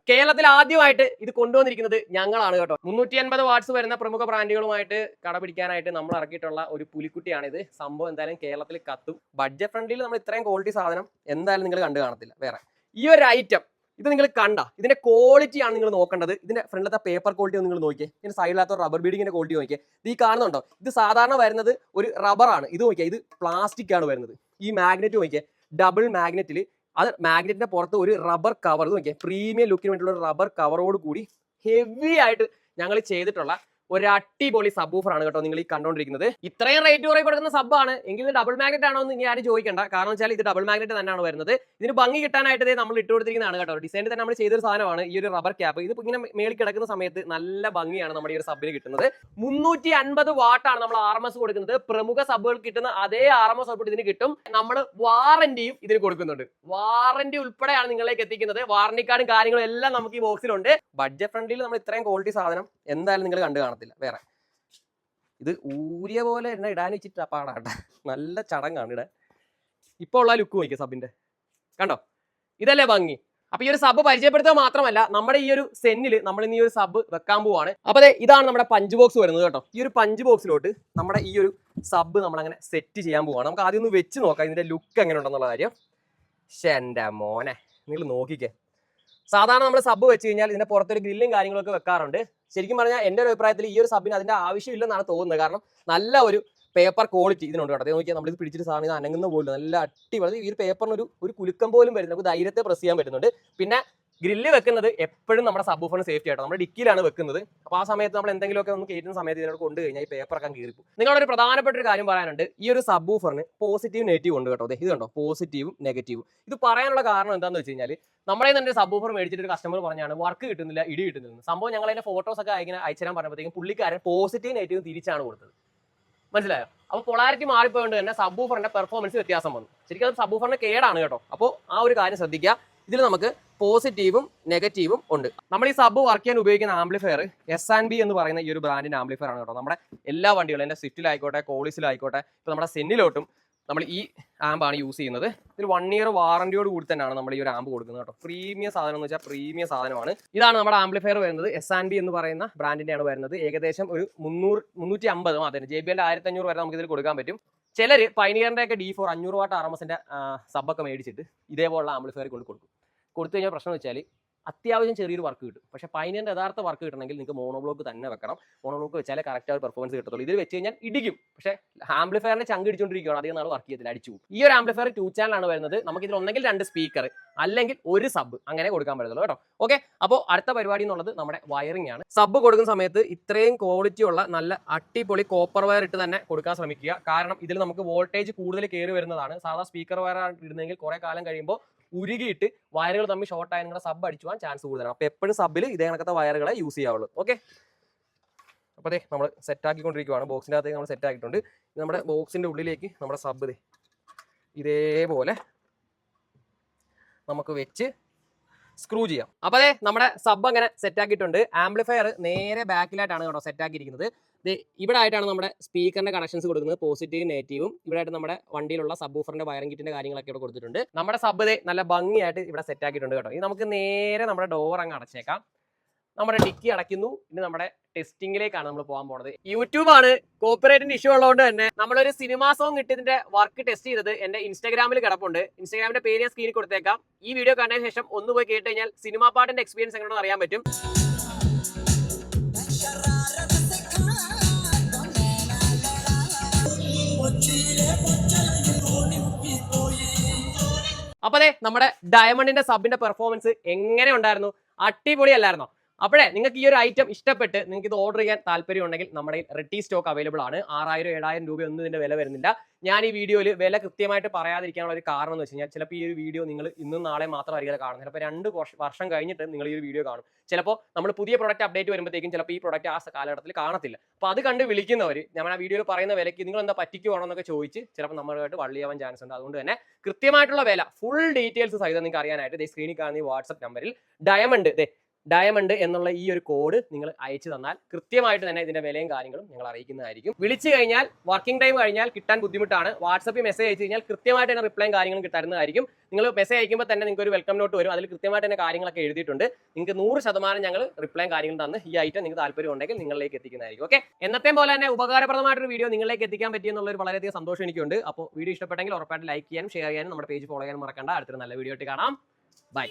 കേരളത്തിൽ ആദ്യമായിട്ട് ഇത് കൊണ്ടുവന്നിരിക്കുന്നത് ഞങ്ങളാണ് കേട്ടോ. 350 വാട്ട്സ് വരുന്ന പ്രമുഖ ബ്രാൻഡുകളുമായിട്ട് കടപിടിക്കാനായിട്ട് നമ്മൾ ഇറക്കിയിട്ടുള്ള ഒരു പുലിക്കുട്ടിയാണിത്. സംഭവം എന്തായാലും കേരളത്തിൽ കത്തും. ബഡ്ജറ്റ് ഫ്രണ്ട്ലിയിൽ നമ്മൾ ഇത്രയും ക്വാളിറ്റി സാധനം എന്തായാലും നിങ്ങൾ കണ്ടു കാണത്തില്ല വേറെ. ഈ ഒരു ഐറ്റം ഇത് നിങ്ങൾ കണ്ട ഇതിന്റെ ക്വാളിറ്റി ആണ് നിങ്ങൾ നോക്കേണ്ടത്. ഇതിന്റെ ഫ്രണ്ടിലത്തെ പേപ്പർ ക്വാളിറ്റി ഒന്ന് നിങ്ങൾ നോക്കിയേ. ഇതിന്റെ സൈഡിലത്തെ റബ്ബർ ബീഡിങ്ങിന്റെ ക്വാളിറ്റി നോക്കിയേ. ഇത് ഈ കാണുന്നുണ്ടോ? ഇത് സാധാരണ വരുന്നത് ഒരു റബ്ബറാണ്. ഇത് നോക്കിയാൽ ഇത് പ്ലാസ്റ്റിക് ആണ് വരുന്നത്. ഈ മാഗ്നറ്റ് നോക്കിയാൽ ഡബിൾ മാഗ്നറ്റിൽ അത് മാഗ്നറ്റിന്റെ പുറത്ത് ഒരു റബ്ബർ കവർ നോക്കിയാൽ പ്രീമിയം ലുക്കിന് വേണ്ടിയുള്ള ഒരു റബ്ബർ കവറോട് കൂടി ഹെവി ആയിട്ട് ഞങ്ങൾ ചെയ്തിട്ടുള്ള ഒരു അടിപൊളി സബ് ഊഫർ ആണ് കേട്ടോ നിങ്ങൾ ഈ കണ്ടോണ്ടിരിക്കുന്നത്. ഇത്രയും റേറ്റ് കുറേ കൊടുക്കുന്ന സബ്ബാണ് എങ്കിൽ ഇത് ഡബിൾ മാഗ്നറ്റ് ആണോ എന്ന് ഇനി ആരും ചോദിക്കണ്ട. കാരണം വെച്ചാൽ ഇത് ഡബിൾ മാഗ്നറ്റ് തന്നെയാണ് വരുന്നത്. ഇതിന് ഭംഗി കിട്ടാനായിട്ട് നമ്മൾ ഇട്ട് കൊടുത്തിരിക്കുന്നതാണ് കേട്ടോ. ഡിസൈനിൽ തന്നെ നമ്മൾ ചെയ്തൊരു സാധനമാണ് ഈ ഒരു റബ്ബർ ക്യാപ്പ്. ഇത് ഇങ്ങനെ മേളിൽ കിടക്കുന്ന സമയത്ത് നല്ല ഭംഗിയാണ് നമ്മുടെ ഈ ഒരു സബിന് കിട്ടുന്നത്. 350 വാട്ടാണ് നമ്മൾ RMS കൊടുക്കുന്നത്. പ്രമുഖ സബുകൾ കിട്ടുന്ന അതേ RMS ഔട്ട്പുട്ട് ഇതിന് കിട്ടും. നമ്മൾ വാറന്റിയും ഇതിന് കൊടുക്കുന്നുണ്ട്. വാറന്റി ഉൾപ്പെടെയാണ് നിങ്ങളിലേക്ക് എത്തിക്കുന്നത്. വാറന്റി കാർഡും കാര്യങ്ങളും എല്ലാം നമുക്ക് ഈ ബോക്സിലുണ്ട്. ബഡ്ജറ്റ് ഫ്രണ്ട്ലിയിൽ നമ്മൾ ഇത്രയും ക്വാളിറ്റി സാധനം എന്തായാലും നിങ്ങൾ കണ്ടു കാണത്തില്ല വേറെ. ഇത് ഊരിയ പോലെ എന്നെ ഇടാൻ വെച്ചിട്ട് പാടാട്ടെ. നല്ല ചടങ്ങാണ് ഇടാൻ. ഇപ്പോൾ ഉള്ള ലുക്ക് നോക്കിയ സബിന്റെ കണ്ടോ? ഇതല്ലേ ഭംഗി. അപ്പൊ ഈ ഒരു സബ് പരിചയപ്പെടുത്തുക മാത്രമല്ല നമ്മുടെ ഈ ഒരു സെന്നിൽ നമ്മൾ ഇന്ന് ഈ ഒരു സബ് വെക്കാൻ പോവാണ്. അപ്പൊ അതെ ഇതാണ് നമ്മുടെ പഞ്ച് ബോക്സ് വരുന്നത് കേട്ടോ. ഈ ഒരു പഞ്ച് ബോക്സിലോട്ട് നമ്മുടെ ഈ ഒരു സബ് നമ്മൾ അങ്ങനെ സെറ്റ് ചെയ്യാൻ പോവാണ്. നമുക്ക് ആദ്യം ഒന്ന് വെച്ച് നോക്കാം ഇതിന്റെ ലുക്ക് എങ്ങനെ ഉണ്ടെന്നുള്ള കാര്യം. എന്റെ മോനെ നിങ്ങൾ നോക്കിക്കേ. സാധാരണ നമ്മൾ സബ് വെച്ച് കഴിഞ്ഞാൽ ഇതിന്റെ പുറത്തൊരു ഗ്രില്ലും കാര്യങ്ങളൊക്കെ വെക്കാറുണ്ട്. ശരിക്കും പറഞ്ഞാൽ എൻ്റെ ഒരു അഭിപ്രായത്തിൽ ഈ ഒരു സബിന് അതിന്റെ ആവശ്യമില്ലെന്നാണ് തോന്നുന്നത്. കാരണം നല്ല ഒരു പേപ്പർ ക്വാളിറ്റി ഇതിനുണ്ട് കേട്ടോ. നോക്കിയാൽ നമ്മളിത് പിടിച്ചിട്ട് സാധനം ഇത് അനങ്ങുന്ന പോലും നല്ല അടിപൊളി. ഈ ഒരു പേപ്പറിന് ഒരു കുലുക്കം പോലും വരുന്നത് നമുക്ക് ധൈര്യത്തെ പ്രസ് ചെയ്യാൻ പറ്റുന്നുണ്ട്. പിന്നെ ഗ്രില്ല് വെക്കുന്നത് എപ്പോഴും നമ്മുടെ സബ് ഊഫറിന് സേഫ്റ്റി ആയിട്ടോ. നമ്മുടെ ഡിക്കിയിലാണ് വെക്കുന്നത്. അപ്പോൾ ആ സമയത്ത് നമ്മൾ എന്തെങ്കിലുമൊക്കെ ഒന്ന് കയറ്റുന്ന സമയത്ത് ഇതിനോട് കൊണ്ടു കഴിഞ്ഞാൽ ഈ പേപ്പറൊക്കെ കീറിപ്പോ. നിങ്ങളൊരു പ്രധാനപ്പെട്ട ഒരു കാര്യം പറയാനുണ്ട്. ഈ ഒരു സബ് ഊഫറിന് പോസിറ്റീവ് നെഗറ്റീവ് ഉണ്ട് കേട്ടോ. ഇത് കണ്ടോ പോസിറ്റീവും നെഗറ്റീവും. ഇത് പറയാനുള്ള കാരണം എന്താണെന്ന് വെച്ച് കഴിഞ്ഞാൽ നമ്മുടെ തന്നെ സബ് ഊഫർ മേടിച്ചിട്ട് ഒരു കസ്റ്റമർ പറഞ്ഞാണ് വർക്ക് കിട്ടുന്നില്ല, ഇടി കിട്ടുന്നില്ല. സംഭവം ഞങ്ങൾ അതിന്റെ ഫോട്ടോസ് ഒക്കെ അയച്ചുതരാൻ പറഞ്ഞപ്പോഴത്തേക്കും പുള്ളിക്കാരൻ പോസിറ്റീവ് നെഗറ്റീവ് തിരിച്ചാണ് കൊടുത്തത്. മനസ്സിലായോ? അപ്പോൾ പൊളാരിറ്റി മാറിപ്പോയത് തന്നെ സബ് ഊഫറിന്റെ പെർഫോമൻസ് വ്യത്യാസം വന്നു. ശരിക്കും അത് സബ് ഊഫറിന്റെ കേടാണ് കേട്ടോ. അപ്പോൾ ആ ഒരു കാര്യം ശ്രദ്ധിക്കുക. ഇതിൽ നമുക്ക് പോസിറ്റീവും നെഗറ്റീവും ഉണ്ട്. നമ്മൾ ഈ സബ് വർക്ക് ചെയ്യാൻ ഉപയോഗിക്കുന്ന ആംപ്ലിഫയർ S&B എന്ന് പറയുന്ന ഈ ഒരു ബ്രാൻഡിന്റെ ആംപ്ലിഫയർ ആണ് കേട്ടോ. നമ്മുടെ എല്ലാ വണ്ടികളും എൻ്റെ സ്വിഫ്റ്റിലായിക്കോട്ടെ കോളിസിലായിക്കോട്ടെ ഇപ്പോൾ നമ്മുടെ സെന്നിലോട്ടും നമ്മൾ ഈ ആമ്പാണ് യൂസ് ചെയ്യുന്നത്. ഇതിൽ 1 ഇയർ വാറന്റിയോട് കൂടി തന്നെയാണ് നമ്മൾ ഈ ഒരു ആമ്പ് കൊടുക്കുന്നത് കേട്ടോ. പ്രീമിയം സാധനം എന്ന് വെച്ചാൽ പ്രീമിയം സാധനമാണ്. ഇതാണ് നമ്മുടെ ആംപ്ലിഫയർ വരുന്നത്. S&B എന്ന് പറയുന്ന ബ്രാൻഡിന്റെയാണ് വരുന്നത്. ഏകദേശം ഒരു 350 അതെ JBL 1500 വരെ നമുക്ക് ഇതിൽ കൊടുക്കാൻ പറ്റും. ചിലർ പൈനിയറിന്റെ ഒക്കെ D4 500 വാട്ട് RMSന്റെ സബൊക്കെ മേടിച്ചിട്ട് ഇതേപോലുള്ള ആംപ്ലിഫയർ കൊടുത്തു കഴിഞ്ഞാൽ പ്രശ്നം വെച്ചാൽ അത്യാവശ്യം ചെറിയൊരു വർക്ക് കിട്ടും. പക്ഷേ പൈനിയറിന്റെ യഥാർത്ഥ വർക്ക് കിട്ടണമെങ്കിൽ നിങ്ങൾക്ക് മോണോബ്ലോക്ക് തന്നെ വെക്കണം. മോണോബ്ലോക്ക് വെച്ചാലേ കറക്റ്റ് ആയിട്ട് പെർഫോമൻസ് കിട്ടത്തുള്ളൂ. ഇതിൽ വെച്ച് കഴിഞ്ഞാൽ ഇടിക്കും. പക്ഷേ ആംപ്ലിഫയറിനെ ചങ്ക് ഇടിച്ചുകൊണ്ടിരിക്കുകയാണ്. അധികം നാൾ വർക്ക് ചെയ്തില്ല, അടിച്ചു പോകും. ഈ ഒരു ആംപ്ലിഫയർ 2 ചാനലാണ് വരുന്നത്. നമുക്ക് ഇതിൽ ഒന്നെങ്കിൽ 2 സ്പീക്കർ അല്ലെങ്കിൽ ഒരു സബ് അങ്ങനെ കൊടുക്കാൻ പറ്റുള്ളൂ കേട്ടോ. ഓക്കെ, അപ്പോൾ അടുത്ത പരിപാടി എന്നുള്ളത് നമ്മുടെ വയറിംഗ് ആണ്. സബ് കൊടുക്കുന്ന സമയത്ത് ഇത്രയും ക്വാളിറ്റി ഉള്ള നല്ല അടിപൊളി കോപ്പർ വയർ ഇട്ട് തന്നെ കൊടുക്കാൻ ശ്രമിക്കുക. കാരണം ഇതിൽ നമുക്ക് വോൾട്ടേജ് കൂടുതൽ കയറി വരുന്നതാണ്. സാധാ സ്പീക്കർ വയർ ഇടുന്നെങ്കിൽ കുറെ കാലം കഴിയുമ്പോൾ ഉരുകിയിട്ട് വയറുകൾ തമ്മിൽ ഷോർട്ട് ആയ നിങ്ങളുടെ സബ് അടിച്ചു പോകാൻ ചാൻസ് കൂടുതലാണ്. അപ്പോൾ എപ്പോഴും സബിൽ ഇതേ കണക്കത്തെ വയറുകളെ യൂസ് ചെയ്യാവുള്ളൂ. ഓക്കെ, അപ്പോൾ അതെ നമ്മൾ സെറ്റ് ആക്കിക്കൊണ്ടിരിക്കുകയാണ്. ബോക്സിൻ്റെ അകത്തേക്ക് നമ്മൾ സെറ്റ് ആക്കിയിട്ടുണ്ട്. നമ്മുടെ ബോക്സിൻ്റെ ഉള്ളിലേക്ക് നമ്മുടെ സബ് ഇതേപോലെ നമുക്ക് വെച്ച് സ്ക്രൂ ചെയ്യാം. അപ്പോൾ അതെ നമ്മുടെ സബ് അങ്ങനെ സെറ്റ് ആക്കിയിട്ടുണ്ട്. ആംപ്ലിഫയർ നേരെ ബാക്കിലായിട്ടാണ് കേട്ടോ സെറ്റ് ആക്കിയിരിക്കുന്നത്. ഇവിടെ ആയിട്ടാണ് നമ്മുടെ സ്പീക്കറിന്റെ കണക്ഷൻസ് കൊടുക്കുന്നത്, പോസിറ്റീവും നെഗറ്റീവും. ഇവിടെ ആയിട്ട് നമ്മുടെ വണ്ടിയിലുള്ള സബ് ഊഫറിന്റെ വയറിംഗ് കിറ്റിന്റെ കാര്യങ്ങളൊക്കെ ഇവിടെ കൊടുത്തിട്ടുണ്ട്. നമ്മുടെ സബ് നല്ല ഭംഗിയായിട്ട് ഇവിടെ സെറ്റ് ആക്കിയിട്ടുണ്ട് കേട്ടോ. ഇനി നമുക്ക് നേരെ നമ്മുടെ ഡോർ അങ്ങ് അടച്ചേക്കാം. നമ്മുടെ ഡിക്കി അടയ്ക്കുന്നു. ഇനി നമ്മുടെ ടെസ്റ്റിംഗിലേക്കാണ് നമ്മൾ പോകാൻ പോകുന്നത്. യൂട്യൂബാണ്, കോപ്പിറൈറ്റിന്റെ ഇഷ്യൂ ഉള്ളതുകൊണ്ട് തന്നെ നമ്മളൊരു സിനിമാ സോങ് കിട്ടിയതിന്റെ വർക്ക് ടെസ്റ്റ് ചെയ്തത് എന്റെ ഇൻസ്റ്റാഗ്രാമിൽ കിടപ്പുണ്ട്. ഇൻസ്റ്റാഗ്രാമിന്റെ പേര് ഞാൻ സ്ക്രീനിൽ കൊടുത്തേക്കാം. ഈ വീഡിയോ കണ്ടതിന് ശേഷം ഒന്ന് പോയി കേട്ട് കഴിഞ്ഞാൽ സിനിമാ പാട്ടിന്റെ എക്സ്പീരിയൻസ് എങ്ങനെയാണെന്ന് അറിയാൻ പറ്റും. അപ്പൊ അതെ നമ്മുടെ ഡയമണ്ടിന്റെ സബിന്റെ പെർഫോമൻസ് എങ്ങനെ ഉണ്ടായിരുന്നു? അടിപൊളിയല്ലായിരുന്നോ? അപ്പോഴേ നിങ്ങൾക്ക് ഈ ഒരു ഐറ്റം ഇഷ്ടപ്പെട്ട് നിങ്ങൾക്ക് ഇത് ഓർഡർ ചെയ്യാൻ താല്പര്യം ഉണ്ടെങ്കിൽ നമ്മുടെ റെഡി സ്റ്റോക്ക് അവൈലബിൾ ആണ്. 6000-7000 രൂപയൊന്നും ഇതിന്റെ വില വരുന്നില്ല. ഞാൻ ഈ വീഡിയോയിൽ വില കൃത്യമായിട്ട് പറയാതിരിക്കാനുള്ള ഒരു കാരണം എന്ന് വെച്ച് കഴിഞ്ഞാൽ ചിലപ്പോൾ ഈ ഒരു വീഡിയോ നിങ്ങൾ ഇന്നും നാളെ മാത്രമായിരിക്കും കാണുന്നത്. ചിലപ്പോൾ 2 വർഷം കഴിഞ്ഞിട്ട് നിങ്ങൾ ഈ ഒരു വീഡിയോ കാണും. ചിലപ്പോൾ നമ്മൾ പുതിയ പ്രൊഡക്റ്റ് അപ്ഡേറ്റ് വരുമ്പോഴത്തേക്കും ചിലപ്പോൾ ഈ പ്രൊഡക്റ്റ് ആ കാലഘട്ടത്തിൽ കാണത്തില്ല. അപ്പോൾ അത് കണ്ട് വിളിക്കുന്നവർ നമ്മൾ ആ വീഡിയോയിൽ പറയുന്ന വിലയ്ക്ക് നിങ്ങൾ എന്താ പറ്റിക്കുവാണോ എന്നൊക്കെ ചോദിച്ച് ചിലപ്പോൾ നമ്മളുമായിട്ട് വള്ളിയാവാൻ ചാൻസ് ഉണ്ട്. അതുകൊണ്ട് തന്നെ കൃത്യമായിട്ടുള്ള വില ഫുൾ ഡീറ്റെയിൽസ് സഹിതം നിങ്ങൾക്ക് അറിയാനായിട്ട് സ്ക്രീനിൽ കാണുന്ന ഈ വാട്സ്ആപ്പ് നമ്പറിൽ ഡയമണ്ട് ഡയമണ്ട് എന്നുള്ള ഈ ഒരു കോഡ് നിങ്ങൾ അയച്ചു തന്നാൽ കൃത്യമായിട്ട് തന്നെ ഇതിന്റെ വിലയും കാര്യങ്ങളും ഞങ്ങൾ അറിയിക്കുന്നതായിരിക്കും. വിളിച്ചു കഴിഞ്ഞാൽ വർക്കിംഗ് ടൈം കഴിഞ്ഞാൽ കിട്ടാൻ ബുദ്ധിമുട്ടാണ്. വാട്സപ്പിൽ മെസ്സേജ് അയച്ചു കഴിഞ്ഞാൽ കൃത്യമായിട്ട് തന്നെ റിപ്ലൈയും കാര്യങ്ങളും കിട്ടുന്നതായിരിക്കും. നിങ്ങൾ മെസ്സേജ് അയക്കുമ്പോൾ തന്നെ നിങ്ങൾക്ക് ഒരു വെൽക്കം നോട്ട് വരും. അതിൽ കൃത്യമായിട്ട് തന്നെ കാര്യങ്ങളൊക്കെ എഴുതിയിട്ടുണ്ട്. നിങ്ങൾക്ക് 100% ഞങ്ങൾ റിപ്ലൈയും കാര്യങ്ങളും തന്ന് ഈ ഐറ്റം നിങ്ങൾക്ക് താല്പര്യം ഉണ്ടെങ്കിൽ നിങ്ങളിലേക്ക് എത്തിക്കുന്നതായിരിക്കും. ഓക്കെ, എന്നത്തെ പോലെ തന്നെ ഉപകാരപ്രദമായിട്ടൊരു വീഡിയോ നിങ്ങളിലേക്ക് എത്തിക്കാൻ പറ്റിയെന്നുള്ള ഒരു വളരെയധികം സന്തോഷം എനിക്കുണ്ട്. അപ്പോൾ വീഡിയോ ഇഷ്ടപ്പെട്ടെങ്കിൽ ഉറപ്പായിട്ട് ലൈക്ക് ചെയ്യാനും ഷെയർ ചെയ്യാനും നമ്മുടെ പേജ് ഫോളോ ചെയ്യാനും മറക്കണ്ട. അടുത്തൊരു നല്ല വീഡിയോ ആയിട്ട് കാണാം. ബൈ.